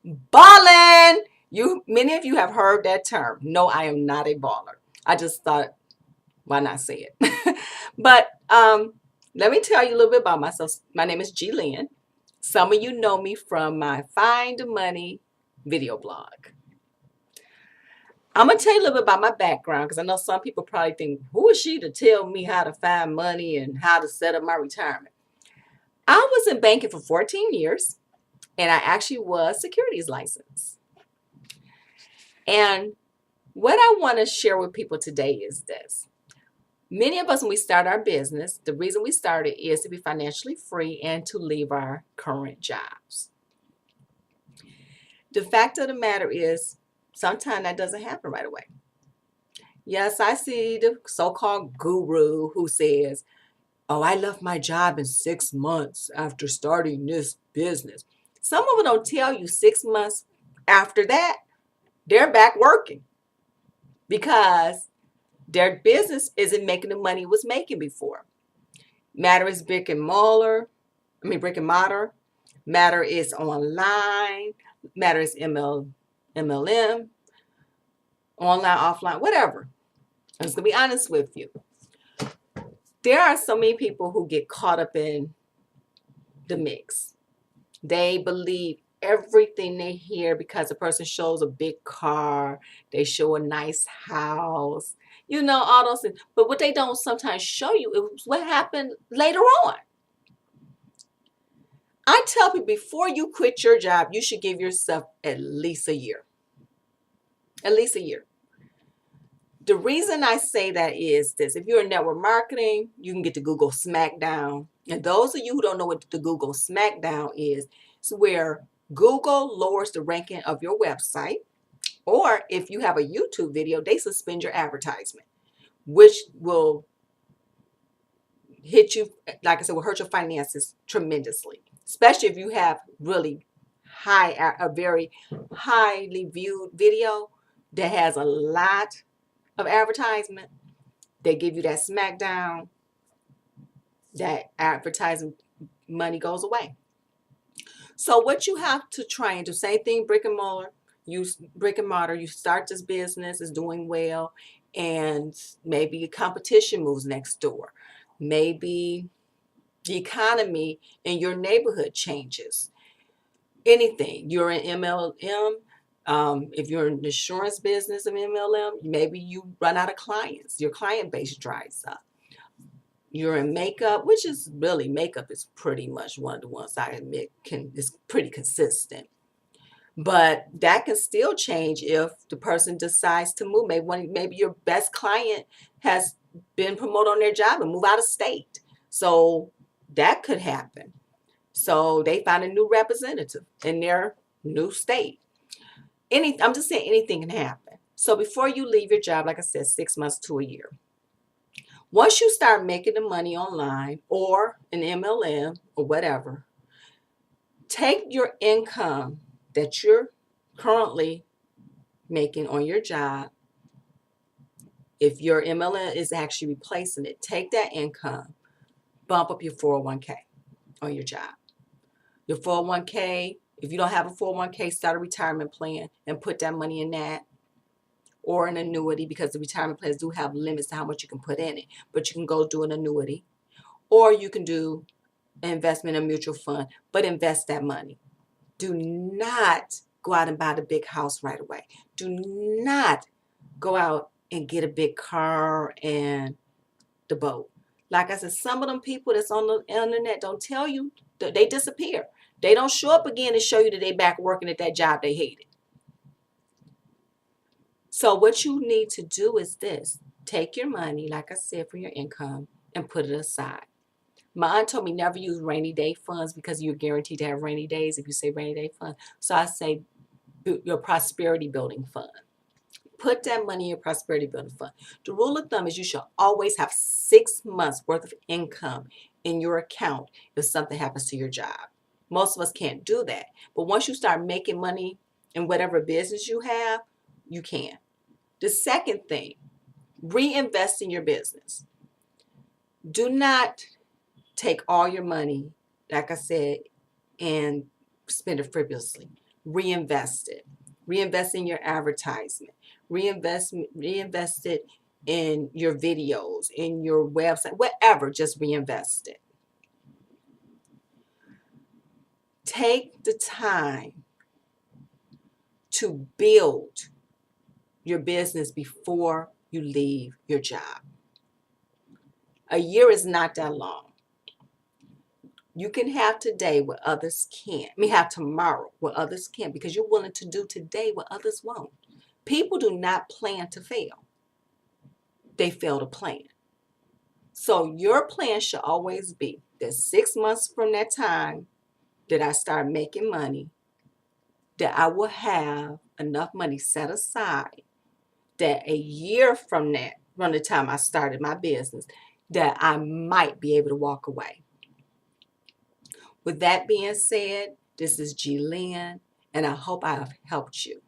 Balling. Many of you have heard that term. No, I am not a baller. I just thought, why not say it? But let me tell you a little bit about myself. My name is G Lynn. Some of you know me from my Find Money video blog. I'm gonna tell you a little bit about my background because I know some people probably think, who is she to tell me how to find money and how to set up my retirement? I was in banking for 14 years and I actually was securities licensed. And what I want to share with people today is this. Many of us, when we start our business, the reason we started is to be financially free and to leave our current jobs. The fact of the matter is, sometimes that doesn't happen right away. Yes, I see the so-called guru who says, oh, I left my job in 6 months after starting this business. Some of them don't tell you 6 months after that, they're back working because their business isn't making the money it was making before. Matter is brick and mortar. Matter is online. Matter is MLM, online, offline, whatever. I'm just gonna be honest with you. There are so many people who get caught up in the mix. They believe everything they hear because a person shows a big car, they show a nice house, all those things. But what they don't sometimes show you is what happened later on. I tell people before you quit your job, you should give yourself at least a year. At least a year. The reason I say that is this. If you're in network marketing, you can get to Google Smackdown. And those of you who don't know what the Google Smackdown is, it's where Google lowers the ranking of your website. Or if you have a YouTube video, they suspend your advertisement, which will hit you, like I said, will hurt your finances tremendously, especially if you have really a very highly viewed video that has a lot of advertisement. They give you that smackdown, that advertising money goes away. So what you have to try and do, same thing, brick and mortar, you start this business, is doing well, and maybe competition moves next door. Maybe the economy in your neighborhood changes. Anything. You're in MLM. If you're in the insurance business of MLM, maybe you run out of clients. Your client base dries up. You're in makeup, which is really, makeup is pretty much one of the ones I admit is pretty consistent. But that can still change if the person decides to move. Maybe your best client has been promoted on their job and move out of state. So that could happen. So they find a new representative in their new state. I'm just saying anything can happen. So before you leave your job, like I said, 6 months to a year. Once you start making the money online or an MLM or whatever, take your income that you're currently making on your job. If your MLM is actually replacing it, take that income, bump up your 401k on your job. Your 401k, if you don't have a 401k, start a retirement plan and put that money in that, or an annuity, because the retirement plans do have limits to how much you can put in it. But you can go do an annuity, or you can do an investment in a mutual fund, but invest that money. Do not go out and buy the big house right away. Do not go out and get a big car and the boat. Like I said, some of them people that's on the internet don't tell you, they disappear. They don't show up again and show you that they back working at that job they hated. So what you need to do is this. Take your money, like I said, from your income and put it aside. My aunt told me never use rainy day funds because you're guaranteed to have rainy days if you say rainy day fund. So I say your prosperity building fund. Put that money in your prosperity building fund. The rule of thumb is you should always have 6 months worth of income in your account if something happens to your job. Most of us can't do that. But once you start making money in whatever business you have, you can. The second thing, reinvest in your business. Do not take all your money, like I said, and spend it frivolously. reinvest it. Reinvest in your advertisement. Reinvest it in your videos, in your website, whatever, just reinvest it. Take the time to build your business before you leave your job. A year is not that long. You can have today what others can't. I mean, have tomorrow what others can't, because you're willing to do today what others won't. People do not plan to fail. They fail to plan. So your plan should always be that 6 months from that time that I start making money, that I will have enough money set aside, that a year from that, from the time I started my business, that I might be able to walk away. With that being said, this is G Lynn, and I hope I have helped you.